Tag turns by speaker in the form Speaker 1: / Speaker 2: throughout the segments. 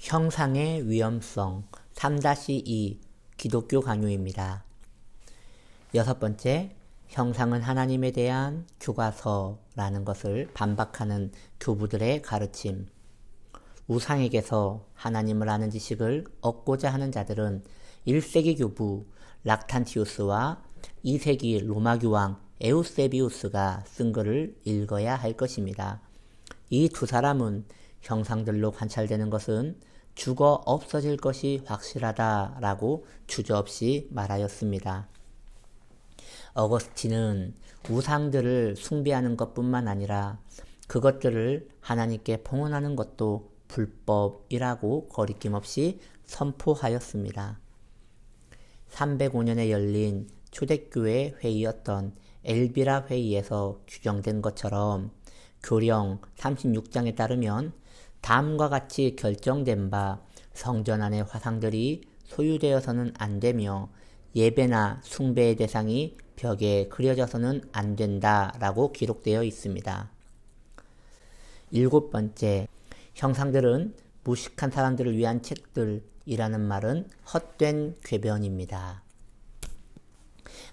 Speaker 1: 형상의 위험성 3-2 기독교 강요입니다. 여섯 번째, 형상은 하나님에 대한 교과서라는 것을 반박하는 교부들의 가르침. 우상에게서 하나님을 아는 지식을 얻고자 하는 자들은 1세기 교부 락탄티우스와 2세기 로마 교황 에우세비우스가 쓴 글을 읽어야 할 것입니다. 이 두 사람은 형상들로 관찰되는 것은 죽어 없어질 것이 확실하다라고 주저없이 말하였습니다. 어거스틴은 우상들을 숭배하는 것뿐만 아니라 그것들을 하나님께 봉헌하는 것도 불법이라고 거리낌 없이 선포하였습니다. 305년에 열린 초대교회 회의였던 엘비라 회의에서 규정된 것처럼 교령 36장에 따르면 다음과 같이 결정된 바 성전 안의 화상들이 소유되어서는 안 되며 예배나 숭배의 대상이 벽에 그려져서는 안 된다라고 기록되어 있습니다. 일곱 번째, 형상들은 무식한 사람들을 위한 책들이라는 말은 헛된 궤변입니다.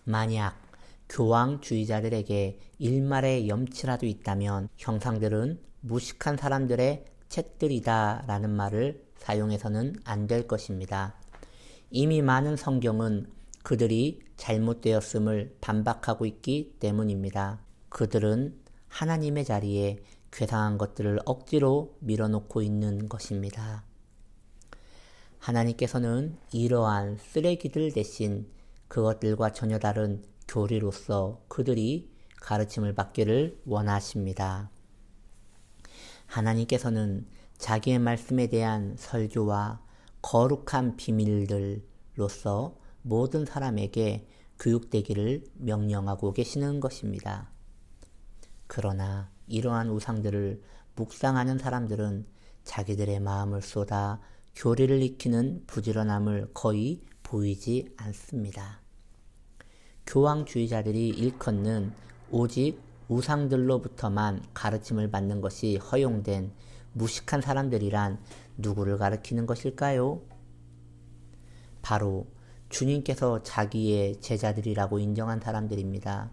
Speaker 1: 만약 교황주의자들에게 일말의 염치라도 있다면 형상들은 무식한 사람들의 책들이다 라는 말을 사용해서는 안 될 것입니다. 이미 많은 성경은 그들이 잘못되었음을 반박하고 있기 때문입니다. 그들은 하나님의 자리에 괴상한 것들을 억지로 밀어놓고 있는 것입니다. 하나님께서는 이러한 쓰레기들 대신 그것들과 전혀 다른 교리로서 그들이 가르침을 받기를 원하십니다. 하나님께서는 자기의 말씀에 대한 설교와 거룩한 비밀들로서 모든 사람에게 교육되기를 명령하고 계시는 것입니다. 그러나 이러한 우상들을 묵상하는 사람들은 자기들의 마음을 쏟아 교리를 익히는 부지런함을 거의 보이지 않습니다. 교황주의자들이 일컫는 오직 우상들로부터만 가르침을 받는 것이 허용된 무식한 사람들이란 누구를 가리키는 것일까요? 바로 주님께서 자기의 제자들이라고 인정한 사람들입니다.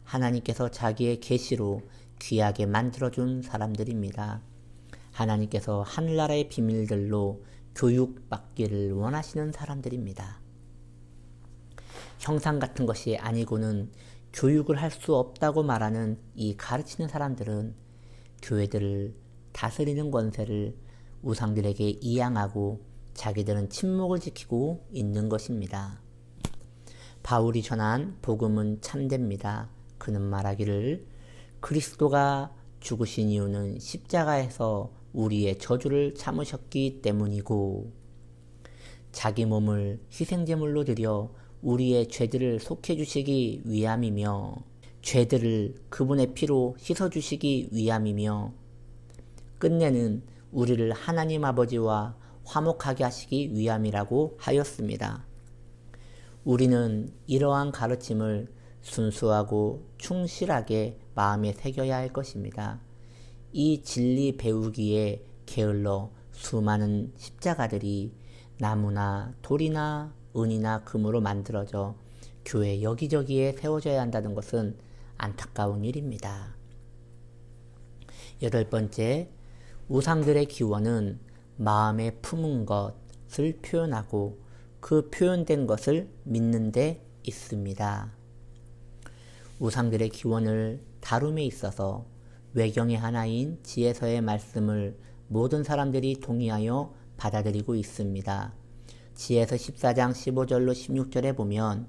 Speaker 1: 하나님께서 자기의 계시로 귀하게 만들어준 사람들입니다. 하나님께서 하늘나라의 비밀들로 교육받기를 원하시는 사람들입니다. 형상 같은 것이 아니고는 교육을 할 수 없다고 말하는 이 가르치는 사람들은 교회들을 다스리는 권세를 우상들에게 이양하고 자기들은 침묵을 지키고 있는 것입니다. 바울이 전한 복음은 참됩니다. 그는 말하기를 그리스도가 죽으신 이유는 십자가에서 우리의 저주를 참으셨기 때문이고 자기 몸을 희생제물로 드려 우리의 죄들을 속해주시기 위함이며 죄들을 그분의 피로 씻어주시기 위함이며 끝내는 우리를 하나님 아버지와 화목하게 하시기 위함이라고 하였습니다. 우리는 이러한 가르침을 순수하고 충실하게 마음에 새겨야 할 것입니다. 이 진리 배우기에 게을러 수많은 십자가들이 나무나 돌이나 은이나 금으로 만들어져 교회 여기저기에 세워져야 한다는 것은 안타까운 일입니다. 여덟 번째, 우상들의 기원은 마음에 품은 것을 표현하고 그 표현된 것을 믿는 데 있습니다. 우상들의 기원을 다룸에 있어서 외경의 하나인 지혜서의 말씀을 모든 사람들이 동의하여 받아들이고 있습니다. 지혜서 14장 15절로 16절에 보면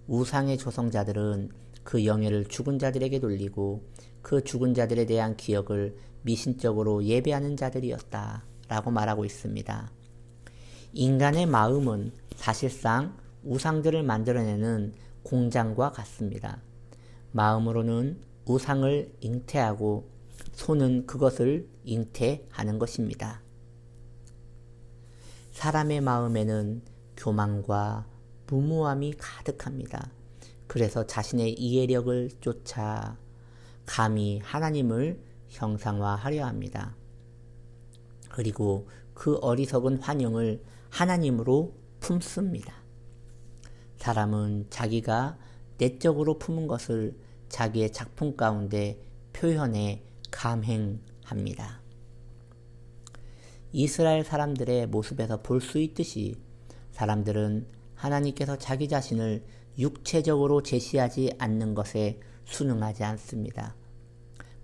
Speaker 1: 우상의 조성자들은 그 영예를 죽은 자들에게 돌리고 그 죽은 자들에 대한 기억을 미신적으로 예배하는 자들이었다 라고 말하고 있습니다. 인간의 마음은 사실상 우상들을 만들어내는 공장과 같습니다. 마음으로는 우상을 잉태하고 손은 그것을 잉태하는 것입니다. 사람의 마음에는 교만과 무모함이 가득합니다. 그래서 자신의 이해력을 쫓아 감히 하나님을 형상화하려 합니다. 그리고 그 어리석은 환영을 하나님으로 품습니다. 사람은 자기가 내적으로 품은 것을 자기의 작품 가운데 표현해 감행합니다. 이스라엘 사람들의 모습에서 볼 수 있듯이 사람들은 하나님께서 자기 자신을 육체적으로 제시하지 않는 것에 순응하지 않습니다.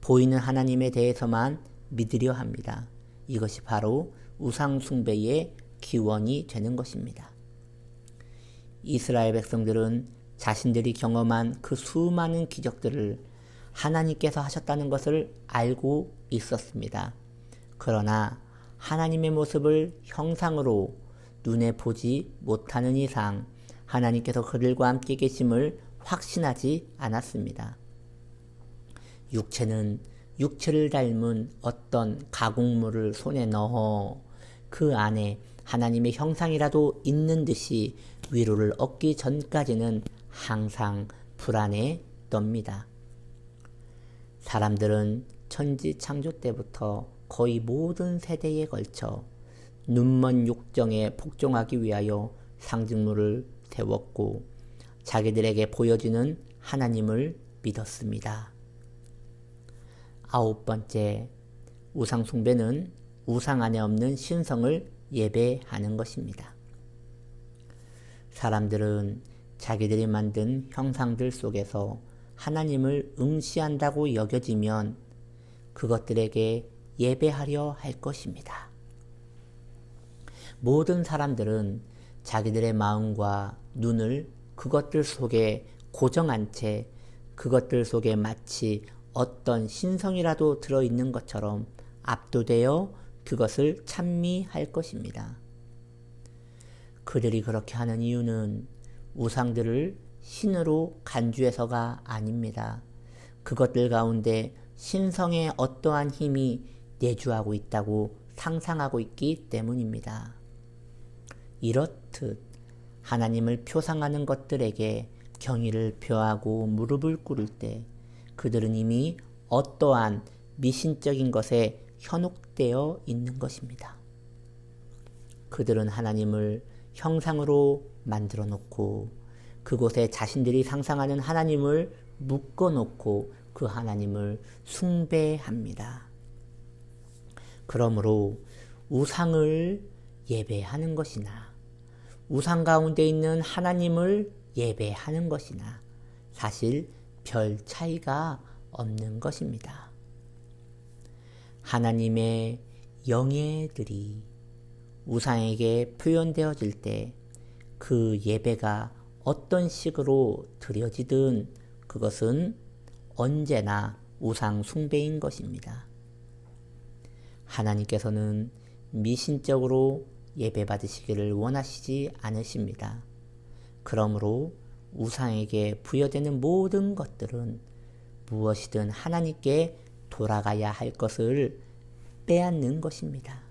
Speaker 1: 보이는 하나님에 대해서만 믿으려 합니다. 이것이 바로 우상 숭배의 기원이 되는 것입니다. 이스라엘 백성들은 자신들이 경험한 그 수많은 기적들을 하나님께서 하셨다는 것을 알고 있었습니다. 그러나 하나님의 모습을 형상으로 눈에 보지 못하는 이상 하나님께서 그들과 함께 계심을 확신하지 않았습니다. 육체는 육체를 닮은 어떤 가공물을 손에 넣어 그 안에 하나님의 형상이라도 있는 듯이 위로를 얻기 전까지는 항상 불안에 떱니다. 사람들은 천지 창조 때부터 거의 모든 세대에 걸쳐 눈먼 욕정에 복종하기 위하여 상징물을 세웠고 자기들에게 보여지는 하나님을 믿었습니다. 9번째, 우상 숭배는 우상 안에 없는 신성을 예배하는 것입니다. 사람들은 자기들이 만든 형상들 속에서 하나님을 응시한다고 여겨지면 그것들에게 예배하려 할 것입니다. 모든 사람들은 자기들의 마음과 눈을 그것들 속에 고정한 채 그것들 속에 마치 어떤 신성이라도 들어있는 것처럼 압도되어 그것을 찬미할 것입니다. 그들이 그렇게 하는 이유는 우상들을 신으로 간주해서가 아닙니다. 그것들 가운데 신성의 어떠한 힘이 내주하고 있다고 상상하고 있기 때문입니다. 이렇듯 하나님을 표상하는 것들에게 경의를 표하고 무릎을 꿇을 때 그들은 이미 어떠한 미신적인 것에 현혹되어 있는 것입니다. 그들은 하나님을 형상으로 만들어 놓고 그곳에 자신들이 상상하는 하나님을 묶어 놓고 그 하나님을 숭배합니다. 그러므로 우상을 예배하는 것이나 우상 가운데 있는 하나님을 예배하는 것이나 사실 별 차이가 없는 것입니다. 하나님의 영예들이 우상에게 표현되어질 때 그 예배가 어떤 식으로 드려지든 그것은 언제나 우상 숭배인 것입니다. 하나님께서는 미신적으로 예배받으시기를 원하시지 않으십니다. 그러므로 우상에게 부여되는 모든 것들은 무엇이든 하나님께 돌아가야 할 것을 빼앗는 것입니다.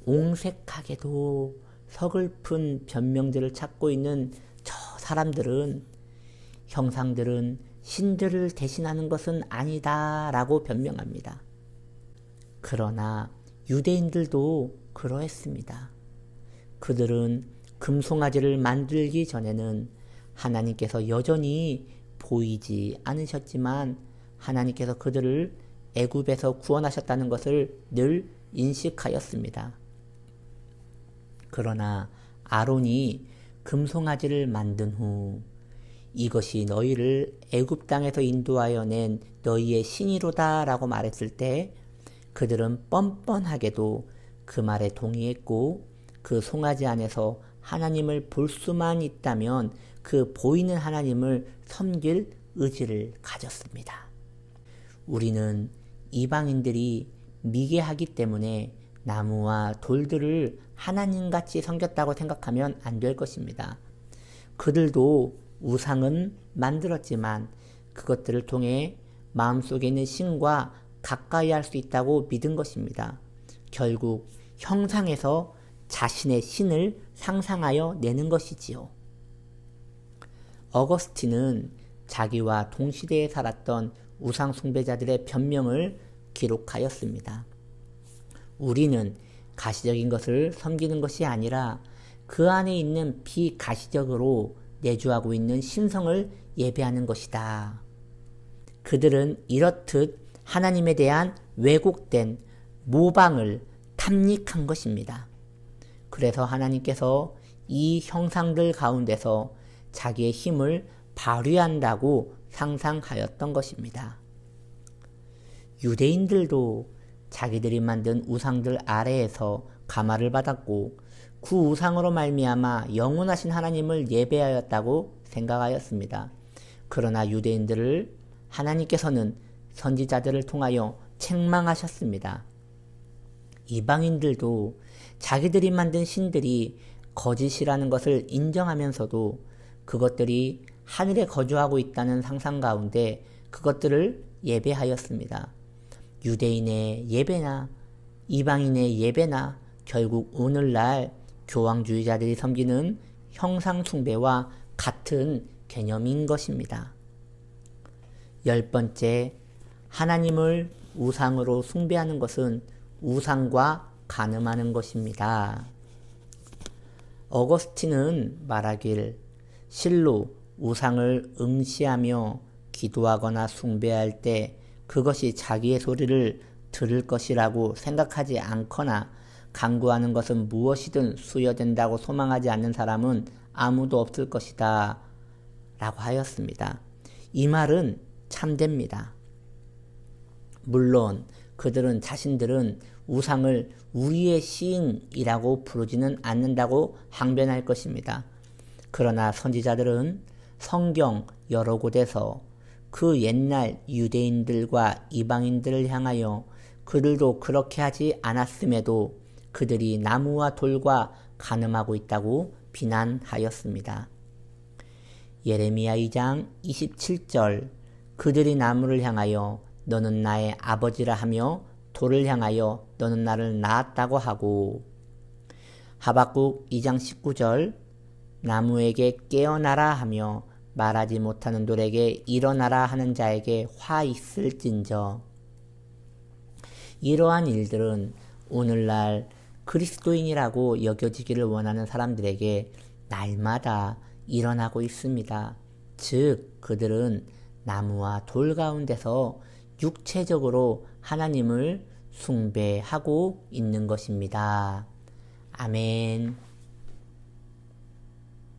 Speaker 1: 옹색하게도 서글픈 변명들을 찾고 있는 저 사람들은 형상들은 신들을 대신하는 것은 아니다 라고 변명합니다. 그러나 유대인들도 그러했습니다. 그들은 금송아지를 만들기 전에는 하나님께서 여전히 보이지 않으셨지만 하나님께서 그들을 애굽에서 구원하셨다는 것을 늘 인식하였습니다. 그러나 아론이 금송아지를 만든 후 이것이 너희를 애굽 땅에서 인도하여 낸 너희의 신이로다 라고 말했을 때 그들은 뻔뻔하게도 그 말에 동의했고 그 송아지 안에서 하나님을 볼 수만 있다면 그 보이는 하나님을 섬길 의지를 가졌습니다. 우리는 이방인들이 미개하기 때문에 나무와 돌들을 하나님같이 섬겼다고 생각하면 안 될 것입니다. 그들도 우상은 만들었지만 그것들을 통해 마음속에 있는 신과 가까이 할 수 있다고 믿은 것입니다. 결국 형상에서 자신의 신을 상상하여 내는 것이지요. 어거스틴은 자기와 동시대에 살았던 우상 숭배자들의 변명을 기록하였습니다. 우리는 가시적인 것을 섬기는 것이 아니라 그 안에 있는 비가시적으로 내주하고 있는 신성을 예배하는 것이다. 그들은 이렇듯 하나님에 대한 왜곡된 모방을 탐닉한 것입니다. 그래서 하나님께서 이 형상들 가운데서 자기의 힘을 발휘한다고 상상하였던 것입니다. 유대인들도 자기들이 만든 우상들 아래에서 감화를 받았고 그 우상으로 말미암아 영원하신 하나님을 예배하였다고 생각하였습니다. 그러나 유대인들을 하나님께서는 선지자들을 통하여 책망하셨습니다. 이방인들도 자기들이 만든 신들이 거짓이라는 것을 인정하면서도 그것들이 하늘에 거주하고 있다는 상상 가운데 그것들을 예배하였습니다. 유대인의 예배나 이방인의 예배나 결국 오늘날 교황주의자들이 섬기는 형상 숭배와 같은 개념인 것입니다. 10번째, 하나님을 우상으로 숭배하는 것은 우상과 간음하는 것입니다. 어거스틴은 말하길 실로 우상을 응시하며 기도하거나 숭배할 때 그것이 자기의 소리를 들을 것이라고 생각하지 않거나 간구하는 것은 무엇이든 수여된다고 소망하지 않는 사람은 아무도 없을 것이다 라고 하였습니다. 이 말은 참됩니다. 물론 그들은 자신들은 우상을 우리의 신이라고 부르지는 않는다고 항변할 것입니다. 그러나 선지자들은 성경 여러 곳에서 그 옛날 유대인들과 이방인들을 향하여 그들도 그렇게 하지 않았음에도 그들이 나무와 돌과 간음하고 있다고 비난하였습니다. 예레미야 2장 27절 그들이 나무를 향하여 너는 나의 아버지라 하며 돌을 향하여 너는 나를 낳았다고 하고 하박국 2장 19절 나무에게 깨어나라 하며 말하지 못하는 돌에게 일어나라 하는 자에게 화 있을진저. 이러한 일들은 오늘날 그리스도인이라고 여겨지기를 원하는 사람들에게 날마다 일어나고 있습니다. 즉 그들은 나무와 돌 가운데서 육체적으로 하나님을 숭배하고 있는 것입니다. 아멘.